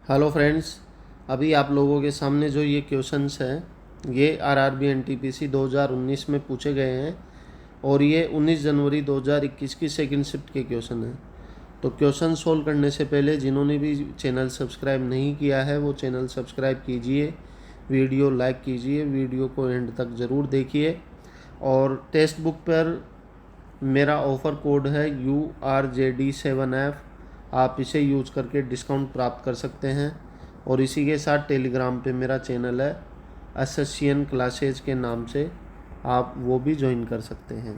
Hello friends, अभी आप लोगों के सामने जो ये क्वेश्चंस हैं ये आरआरबी एनटीपीसी 2019 में पूछे गए हैं और ये 19 जनवरी 2021 की सेकंड शिफ्ट के क्वेश्चन हैं। तो क्वेश्चन सोल्व करने से पहले जिन्होंने भी चैनल सब्सक्राइब नहीं किया है वो चैनल सब्सक्राइब कीजिए, वीडियो लाइक कीजिए, वीडियो को एंड तक ज़रूर देखिए। और टेक्स्ट बुक पर मेरा ऑफ़र कोड है URJD7F, आप इसे यूज करके डिस्काउंट प्राप्त कर सकते हैं। और इसी के साथ टेलीग्राम पे मेरा चैनल है एसएससीएन क्लासेज के नाम से, आप वो भी ज्वाइन कर सकते हैं।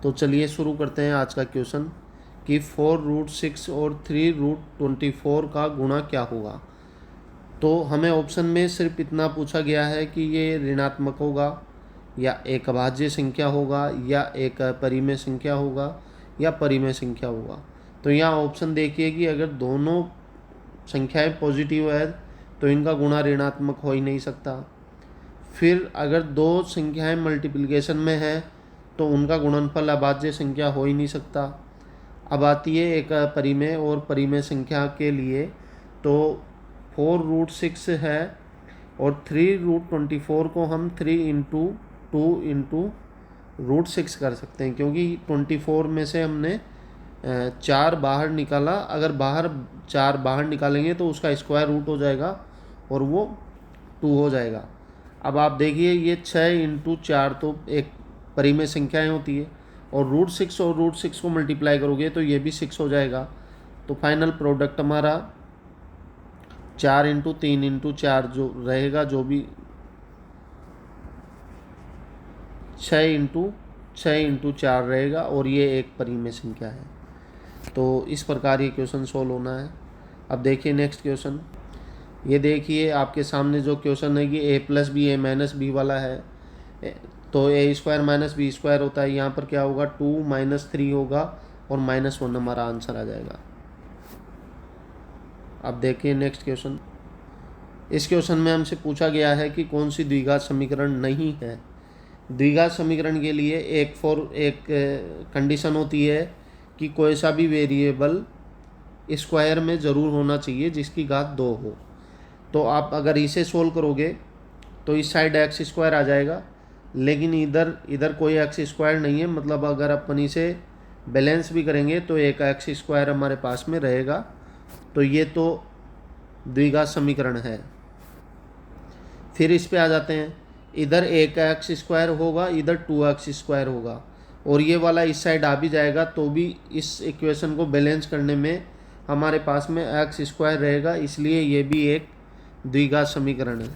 तो चलिए शुरू करते हैं आज का क्वेश्चन कि 4√6 और 3√24 का गुणा क्या होगा। तो हमें ऑप्शन में सिर्फ इतना पूछा गया है कि ये ऋणात्मक होगा या एक अभाज्य संख्या होगा या एक परिमेय संख्या होगा या परिमेय संख्या होगा। तो यहाँ ऑप्शन देखिए कि अगर दोनों संख्याएं पॉजिटिव है तो इनका गुणा ऋणात्मक हो ही नहीं सकता। फिर अगर दो संख्याएं मल्टीप्लिकेशन में है तो उनका गुणनफल अभाज्य संख्या हो ही नहीं सकता। अब आती है एक परिमेय और परिमेय संख्या के लिए, तो 4√6 है और 3√24 को हम 3 × 2 × √6 कर सकते हैं, क्योंकि 24 में से हमने 4 बाहर निकाला। अगर 4 बाहर निकालेंगे तो उसका स्क्वायर रूट हो जाएगा और वो 2 हो जाएगा। अब आप देखिए ये 6 × 4 तो एक परिमेय संख्याएं होती है और √6 और √6 को मल्टीप्लाई करोगे तो ये भी 6 हो जाएगा। तो फाइनल प्रोडक्ट हमारा 4 × 3 × 4 जो रहेगा, जो भी 6 × 4 रहेगा और ये एक परिमेय संख्या है। तो इस प्रकार ये क्वेश्चन सोल्व होना है। अब देखिए नेक्स्ट क्वेश्चन, ये देखिए आपके सामने जो क्वेश्चन है कि a+b a-b वाला है। तो a² - b² होता है, यहाँ पर क्या होगा 2 - 3 होगा और -1 हमारा आंसर आ जाएगा। अब देखिए नेक्स्ट क्वेश्चन, इस क्वेश्चन में हमसे पूछा गया है कि कौन सी द्विघात समीकरण नहीं है। द्विघात समीकरण के लिए एक कंडीशन होती है कि कोई सा भी वेरिएबल स्क्वायर में ज़रूर होना चाहिए जिसकी घात 2 हो। तो आप अगर इसे सोल्व करोगे तो इस साइड x² आ जाएगा, लेकिन इधर कोई x² नहीं है। मतलब अगर अपन इसे बैलेंस भी करेंगे तो एक x² हमारे पास में रहेगा। तो ये तो द्विघात समीकरण है। फिर इस पे आ जाते हैं, इधर एक x² होगा, इधर 2x² होगा और ये वाला इस साइड आ भी जाएगा, तो भी इस इक्वेशन को बैलेंस करने में हमारे पास में x² रहेगा, इसलिए ये भी एक द्विघात समीकरण है।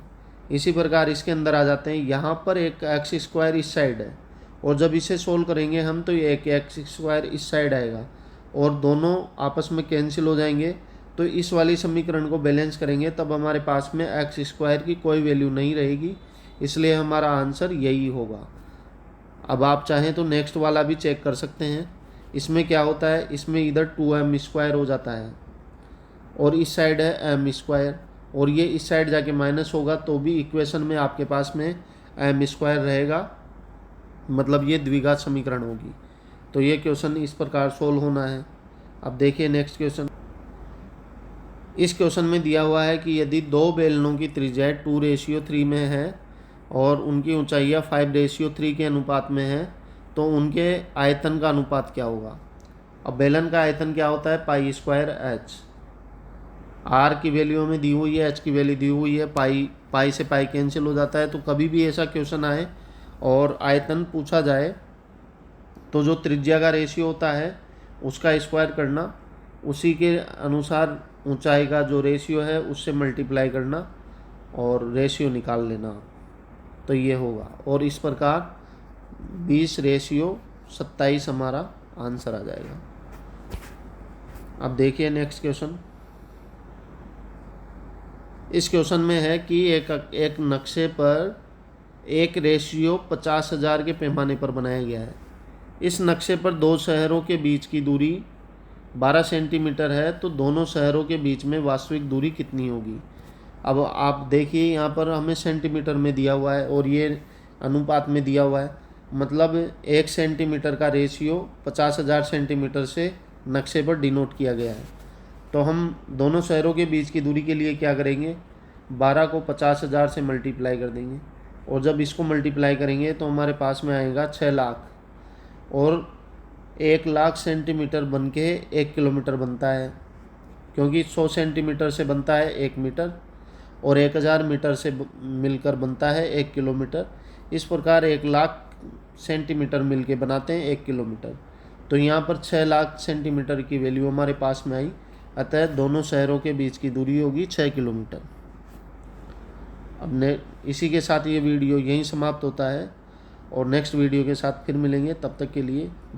इसी प्रकार इसके अंदर आ जाते हैं, यहाँ पर एक x² इस साइड है और जब इसे सोल्व करेंगे हम तो एक x² इस साइड आएगा और दोनों आपस में कैंसिल हो जाएंगे। तो इस वाली समीकरण को बैलेंस करेंगे तब हमारे पास में x² की कोई वैल्यू नहीं रहेगी, इसलिए हमारा आंसर यही होगा। अब आप चाहें तो नेक्स्ट वाला भी चेक कर सकते हैं। इसमें क्या होता है, इसमें इधर 2m² हो जाता है और इस साइड है m² और ये इस साइड जाके माइनस होगा, तो भी इक्वेशन में आपके पास में m² रहेगा, मतलब ये द्विघात समीकरण होगी। तो ये क्वेश्चन इस प्रकार सोल्व होना है। अब देखिए नेक्स्ट क्वेश्चन, इस क्वेश्चन में दिया हुआ है कि यदि दो बेलनों की त्रिज्या 2:3 में है और उनकी ऊंचाइयाँ 5:3 के अनुपात में है तो उनके आयतन का अनुपात क्या होगा। अब बेलन का आयतन क्या होता है, π²h। r की वैल्यू हमें दी हुई है, h की वैल्यू दी हुई है, पाई से पाई कैंसिल हो जाता है। तो कभी भी ऐसा क्वेश्चन आए और आयतन पूछा जाए तो जो त्रिज्या का रेशियो होता है उसका स्क्वायर करना, उसी के अनुसार ऊंचाई का जो रेशियो है उससे मल्टीप्लाई करना और रेशियो निकाल लेना, तो ये होगा। और इस प्रकार 20:27 हमारा आंसर आ जाएगा। अब देखिए नेक्स्ट क्वेश्चन, इस क्वेश्चन में है कि एक नक्शे पर एक रेशियो 50,000 के पैमाने पर बनाया गया है। इस नक्शे पर दो शहरों के बीच की दूरी 12 सेंटीमीटर है, तो दोनों शहरों के बीच में वास्तविक दूरी कितनी होगी। अब आप देखिए यहाँ पर हमें सेंटीमीटर में दिया हुआ है और ये अनुपात में दिया हुआ है, मतलब 1 सेंटीमीटर का रेशियो 50,000 सेंटीमीटर से नक्शे पर डिनोट किया गया है। तो हम दोनों शहरों के बीच की दूरी के लिए क्या करेंगे, 12 को 50,000 से मल्टीप्लाई कर देंगे, और जब इसको मल्टीप्लाई करेंगे तो हमारे पास में आएगा 6 लाख, और 1 लाख सेंटीमीटर बन के 1 किलोमीटर बनता है, क्योंकि 100 सेंटीमीटर से बनता है 1 मीटर, और 1000 मीटर से मिलकर बनता है 1 किलोमीटर। इस प्रकार 1 लाख सेंटीमीटर मिल के बनाते हैं 1 किलोमीटर। तो यहाँ पर 6 लाख सेंटीमीटर की वैल्यू हमारे पास में आई, अतः दोनों शहरों के बीच की दूरी होगी 6 किलोमीटर। अब इसी के साथ ये वीडियो यहीं समाप्त होता है, और नेक्स्ट वीडियो के साथ फिर मिलेंगे। तब तक के लिए जय।